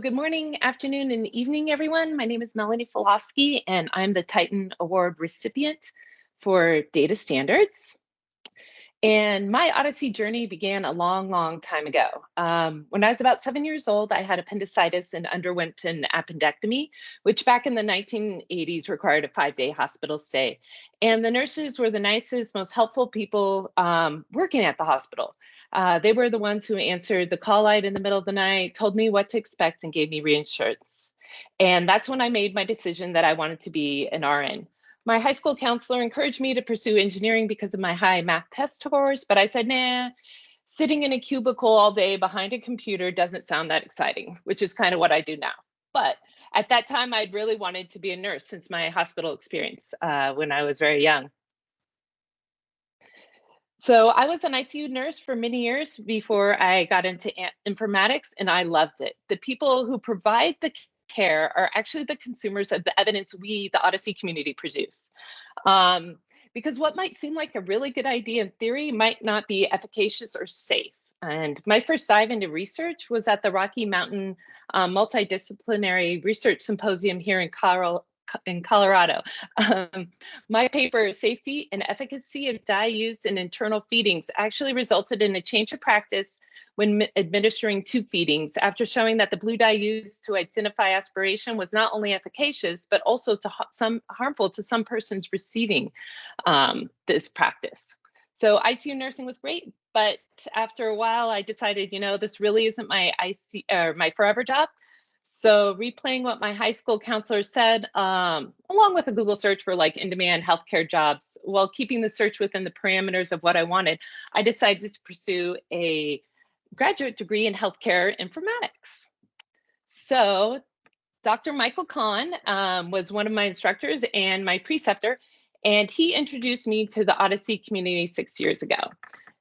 good morning, afternoon, and evening, everyone. My name is Melanie Philofsky, and I'm the Titan Award recipient for data standards. And my Odyssey journey began a long, long time ago. When I was about 7 years old, I had appendicitis and underwent an appendectomy, which back in the 1980s required a 5-day hospital stay. And the nurses were the nicest, most helpful people working at the hospital. They were the ones who answered the call light in the middle of the night, told me what to expect, and gave me reassurance. And that's when I made my decision that I wanted to be an RN. My high school counselor encouraged me to pursue engineering because of my high math test scores, but I said, nah, sitting in a cubicle all day behind a computer doesn't sound that exciting, which is kind of what I do now. But at that time, I'd really wanted to be a nurse since my hospital experience when I was very young. So I was an ICU nurse for many years before I got into informatics, and I loved it. The people who provide the care are actually the consumers of the evidence we, the Odyssey community, produce. Um, because what might seem like a really good idea in theory might not be efficacious or safe. And my first dive into research was at the Rocky Mountain Multidisciplinary Research Symposium here in Colorado. My paper, Safety and Efficacy of Dye Used in Internal Feedings, actually resulted in a change of practice when administering tube feedings, after showing that the blue dye used to identify aspiration was not only efficacious, but also harmful to some persons receiving this practice. So ICU nursing was great, but after a while, I decided, this really isn't my forever job. So replaying what my high school counselor said, along with a Google search for like in-demand healthcare jobs, while keeping the search within the parameters of what I wanted, I decided to pursue a graduate degree in healthcare informatics. So Dr. Michael Kahn was one of my instructors and my preceptor, and he introduced me to the Odyssey community 6 years ago.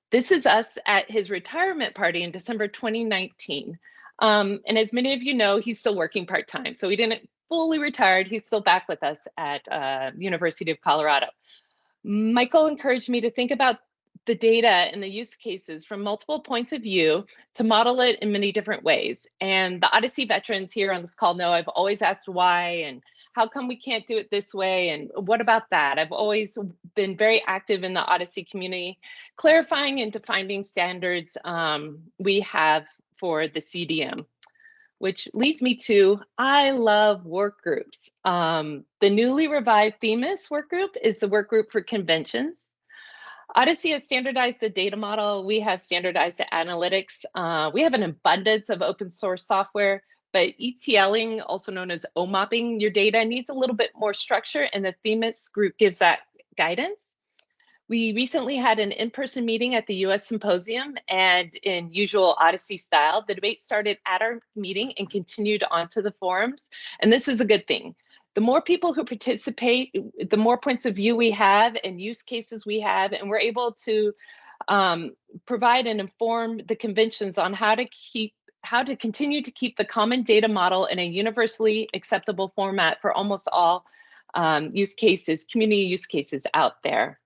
This is us at his retirement party in December 2019. And as many of you know, he's still working part-time. So he didn't fully retired. He's still back with us at University of Colorado. Michael encouraged me to think about the data and the use cases from multiple points of view to model it in many different ways. And the Odyssey veterans here on this call know I've always asked why and how come we can't do it this way, and what about that? I've always been very active in the Odyssey community, clarifying and defining standards we have for the CDM, which leads me to, I love work groups. The newly revived Themis work group is the work group for conventions. Odyssey has standardized the data model. We have standardized the analytics. We have an abundance of open source software, but ETLing, also known as OMOPing your data, needs a little bit more structure, and the Themis group gives that guidance. We recently had an in-person meeting at the US Symposium, and in usual Odyssey style, the debate started at our meeting and continued onto the forums. And this is a good thing. The more people who participate, the more points of view we have and use cases we have, and we're able to provide and inform the conventions on how to continue to keep the common data model in a universally acceptable format for almost all community use cases out there.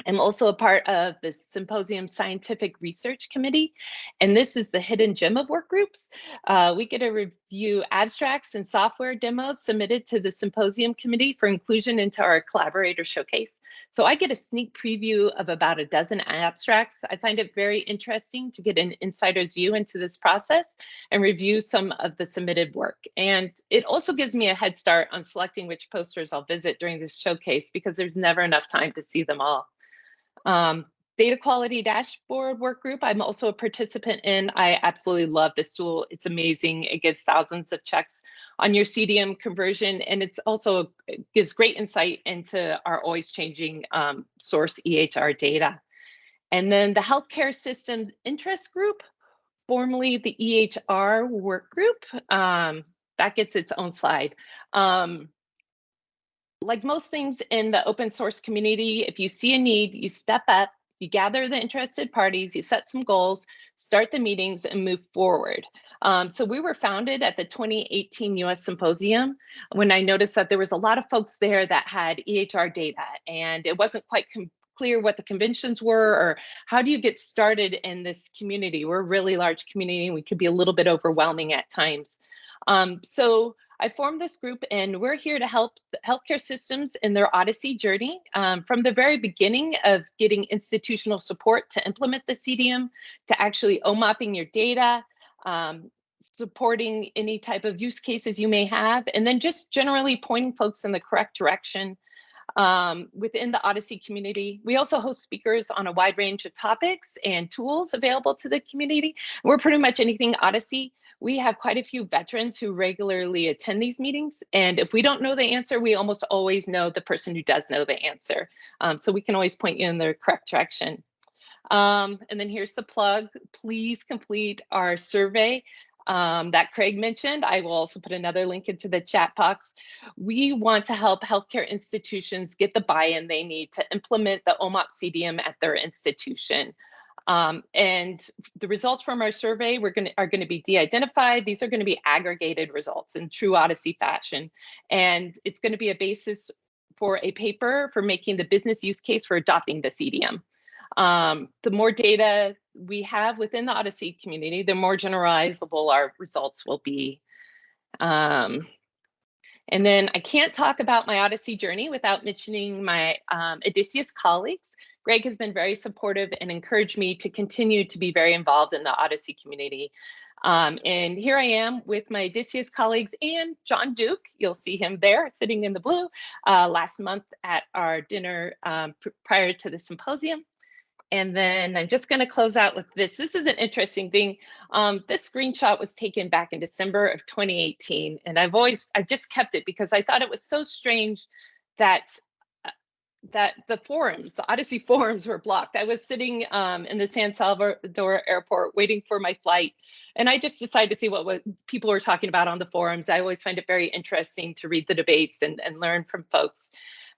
I'm also a part of the Symposium Scientific Research Committee, and this is the hidden gem of work groups. We get to review abstracts and software demos submitted to the Symposium Committee for inclusion into our collaborator showcase. So I get a sneak preview of about a dozen abstracts. I find it very interesting to get an insider's view into this process and review some of the submitted work. And it also gives me a head start on selecting which posters I'll visit during this showcase, because there's never enough time to see them all. Data quality dashboard work group, I'm also a participant in. I absolutely love this tool. It's amazing. It gives thousands of checks on your CDM conversion, and it gives great insight into our always changing source EHR data. And then the healthcare systems interest group, formerly the EHR work group, that gets its own slide. Like most things in the open source community, if you see a need, you step up, you gather the interested parties, you set some goals, start the meetings, and move forward. So we were founded at the 2018 US Symposium when I noticed that there was a lot of folks there that had EHR data, and it wasn't quite clear what the conventions were or how do you get started in this community. We're a really large community and we could be a little bit overwhelming at times. So I formed this group, and we're here to help the healthcare systems in their Odyssey journey, from the very beginning of getting institutional support to implement the CDM, to actually OMOPing your data, supporting any type of use cases you may have, and then just generally pointing folks in the correct direction within the Odyssey community. We also host speakers on a wide range of topics and tools available to the community. We're pretty much anything Odyssey. We have quite a few veterans who regularly attend these meetings. And if we don't know the answer, we almost always know the person who does know the answer. So we can always point you in the correct direction. And then here's the plug. Please complete our survey that Craig mentioned. I will also put another link into the chat box. We want to help healthcare institutions get the buy-in they need to implement the OMOP CDM at their institution. And the results from our survey are going to be de-identified. These are going to be aggregated results in true Odyssey fashion. And it's going to be a basis for a paper for making the business use case for adopting the CDM. The more data we have within the Odyssey community, the more generalizable our results will be. And then I can't talk about my Odyssey journey without mentioning my Odysseus colleagues. Greg has been very supportive and encouraged me to continue to be very involved in the Odyssey community. And here I am with my Odysseus colleagues and John Duke. You'll see him there sitting in the blue last month at our dinner prior to the symposium. And then I'm just going to close out with this. This is an interesting thing. This screenshot was taken back in December of 2018, and I've just kept it because I thought it was so strange that the Odyssey forums were blocked. I was sitting in the San Salvador airport waiting for my flight, and I just decided to see what people were talking about on the forums. I always find it very interesting to read the debates and learn from folks.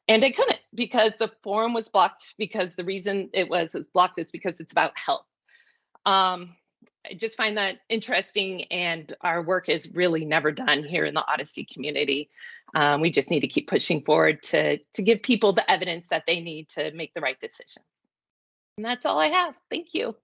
And I couldn't, because the forum was blocked, because the reason it was blocked is because it's about health. I just find that interesting, and our work is really never done here in the Odyssey community. We just need to keep pushing forward to give people the evidence that they need to make the right decision. And that's all I have. Thank you.